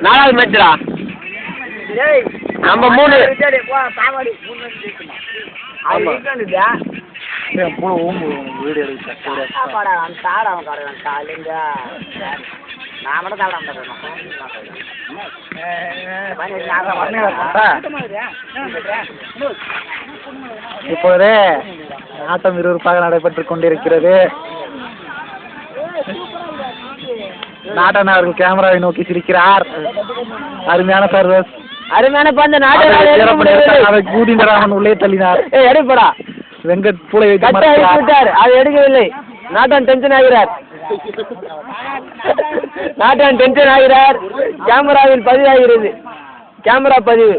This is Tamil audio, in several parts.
நாலாவது மேட்ச்டா நம்ம 3 வீடியோ எடுக்க நான் மட்டும் இப்போதே ஆட்டம் விறுவிறுப்பாக நடைபெற்றுக் கொண்டிருக்கிறது. நாட்டன் அவர்கள் கேமராவை நோக்கி சிரிக்கிறார். அருமையான சர்வஸ், அருமையான பந்து. நாட்டன் கூதிண்டராமன் உள்ளே தள்ளினார். எடுப்படா வெங்கட் பூளை விட்டார், அது எடுக்கவில்லை. நாட்டன் டென்ஷன் ஆகிறார். நாட்டன் டென்ஷன் ஆகிறார். கேமராவில் பதிவாகிறது. கேமரா பதிவு.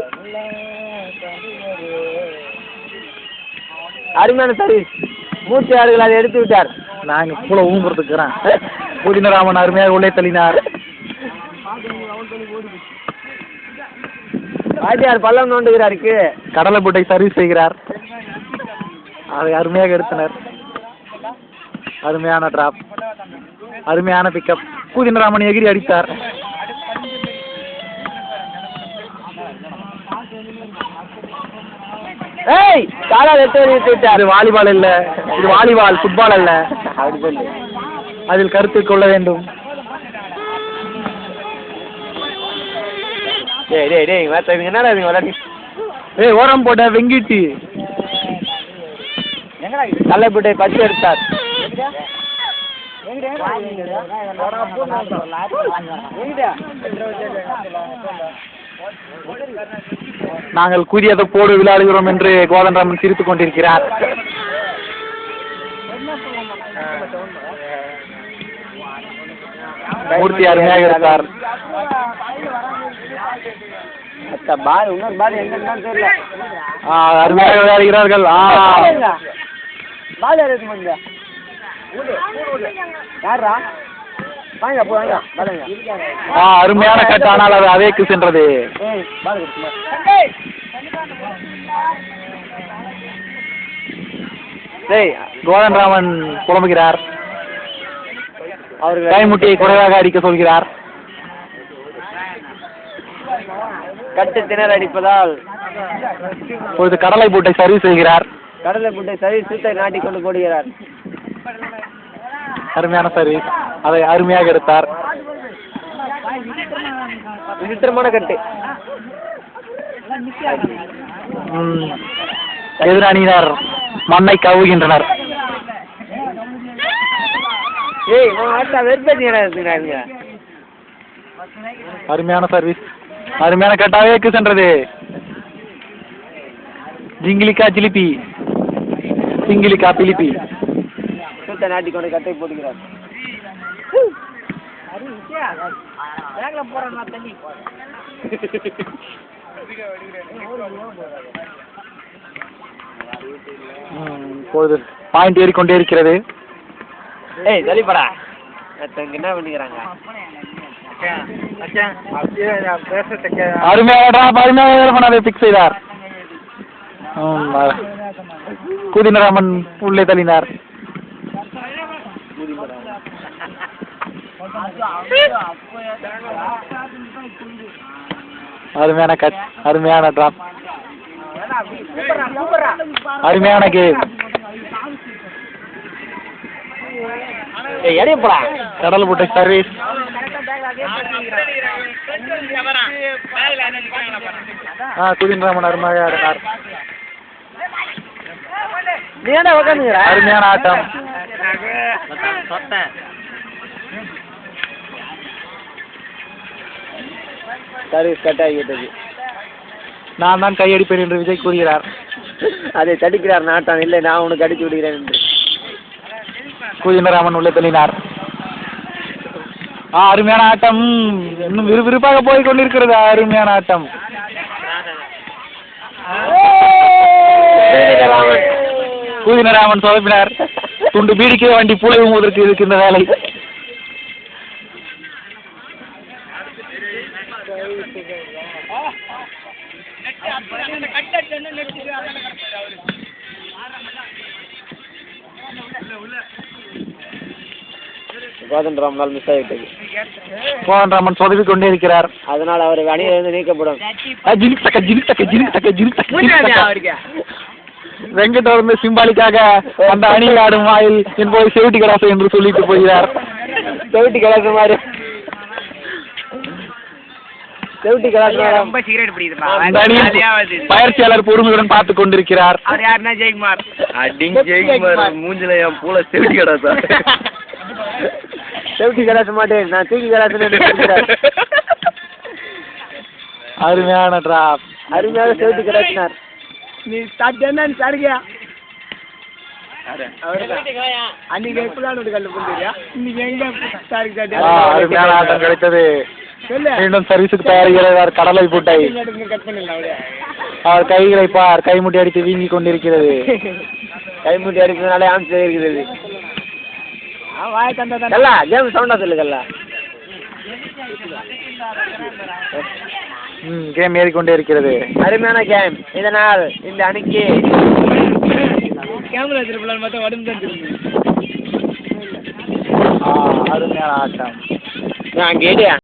அருமையான சர்வீஸ். மூர்த்தி அவர்கள் அதை எடுத்து விட்டார். நாங்கள் பூளை ஊம்புறதுக்குறேன். கூதிண்டராமன் அருமையாக உள்ளே தள்ளினார். வாத்தியார் பள்ளம் நோண்டுகிறாருக்கு. கடலை புட்டை சர்வீஸ் செய்கிறார். அதை அருமையாக எடுத்தனர். அருமையான டிராப், அருமையான பிக்கப். கூதிண்டராமன் எகிரி அடித்தார். ஏய் காலால் எட்டு விட்டார். வாலிபால் இல்ல, இது வாலிபால், ஃபுட்பால் அல்ல. அதில் கருத்து கொள்ள வேண்டும். ஏய் ஓரம் போட்ட வெங்கிட்டு கல்லைப்பட்டை பச்சை எடுத்தார். நாங்கள் கூறியதை போடு விளையாடுகிறோம் என்று கோதண்டராமன் சிரித்துக் கொண்டிருக்கிறார். மூர்த்தி அருமையாக இருந்தார். அருமையாக விளையாடுகிறார்கள். அருமையான கட், ஆனால் அது அவேக்கு சென்றது. கோதண்டராமன் புலம்புகிறார். அவர்கள் கைமுட்டியை குறைவாக அடிக்க சொல்கிறார். கட்டு திணற அடிப்பதால் இப்பொழுது கடலை பூட்டை சர்வீஸ் செய்கிறார். கடலை பூட்டை சர்வீஸ் நாட்டிக்கொண்டு போடுகிறார். அருமையான சர்வீஸ், அதை அருமையாக எடுத்தார். விசித்திரமான கட்டு. எதிரணியினர் மண்ணை கவுகின்றனர். அருமையான சர்வீஸ், அருமையான கட்டாவேக்கு சென்றது. ஜிங்கிலிக்கா ஜிலிபி, சிங்கிலிக்கா பிலிப்பி. நாட்டிக்கொண்டு கட்டை போடுகிறார். பாயிண்ட் ஏறிக்கொண்டே இருக்கிறது. ஏய் ஜலிபடா என்ன பண்ணிக்கிறாங்க. அருமையாக பிக்ஸ் செய்தார். கூதிண்டராமன் உள்ளே தள்ளினார். அருமையான கட், அருமையான டிராப், அருமையான கேம். கடல் போட்ட சர்வீஸ். கூதிண்டராமன் அருமையாக ஆடினார். அருமையான ஆட்டம். சர்வீஸ் கட் ஆகிவிட்டது. நான் தான் கையடிப்பேன் என்று விஜய் கூறுகிறார். அதை தடுக்கிறார் நாட்டன். இல்லை, நான் உனக்கு அடித்து விடுகிறேன் என்று கூதிண்டராமன் உள்ளே தள்ளினார். அருமையான ஆட்டம். இன்னும் விறுவிறுப்பாக போய் கொண்டிருக்கிறது. அருமையான ஆட்டம். கூதிண்டராமன் சொதப்பினார். துண்டு பீடிக்க வண்டி பூளை ஊதுவதற்கு இருக்கின்ற வேலை. கோதண்டராமனால் மிஸ் ஆகிவிட்டது. கோதண்டராமன் சொதவி கொண்டே இருக்கிறார். அதனால் அவர் அணியிலிருந்து நீக்கப்படும். வெங்கட் வந்து சிம்பாலிக்காக அந்த அணியில் ஆடும் வாயில் என்பது செவிட்டி கலாசம் என்று சொல்லிட்டு போகிறார். செவிட்டி கலாசம் மாதிரி செவிட்டி கலாசம் ரொம்ப சிகரெட் பிடிக்குதுமா. பயிற்சியாளர் பொறுமையுடன் பார்த்து கொண்டிருக்கிறார். அவர் யாருன்னா ஜெயக்குமார். ஜெயக்குமார் மூஞ்சில என் பூல செவிட்டி கலாசம் செவிட்டி கலாச மாட்டேன் நான் தூக்கி கலாசம். அருமையான டிராப். அருமையாக செவிட்டி கலாசினார். நீ சாப்பிட்டேன்னா நீ சாருக்கியா அன்னைக்கு எப்படிதான் கல்லு போட்டுறியா இன்னைக்கு எங்க சாருக்கு அருமையான ஆட்டம் கிடைத்தது. மீண்டும் சர்வீஸுக்கு தயாரிக்கிறார் கடலை பூட்டை. அவர் கைகளை பார் கைமுட்டி அடித்து வீங்கி கொண்டிருக்கிறது. கைமுட்டி அடிப்பதனாலே ஆம்ஸ் இருக்கிறது. கேம் சவுண்டா சொல்லுங்கல்ல. கேம் ஏறிக்கொண்டே இருக்கிறது. அருமையான கேம். இதனால் இந்த அணிக்கு கேமரா திருப்பலாம் பார்த்தா உடம்பு தான் திரும்பி. அருமையான ஆட்டம். நான் கேடியா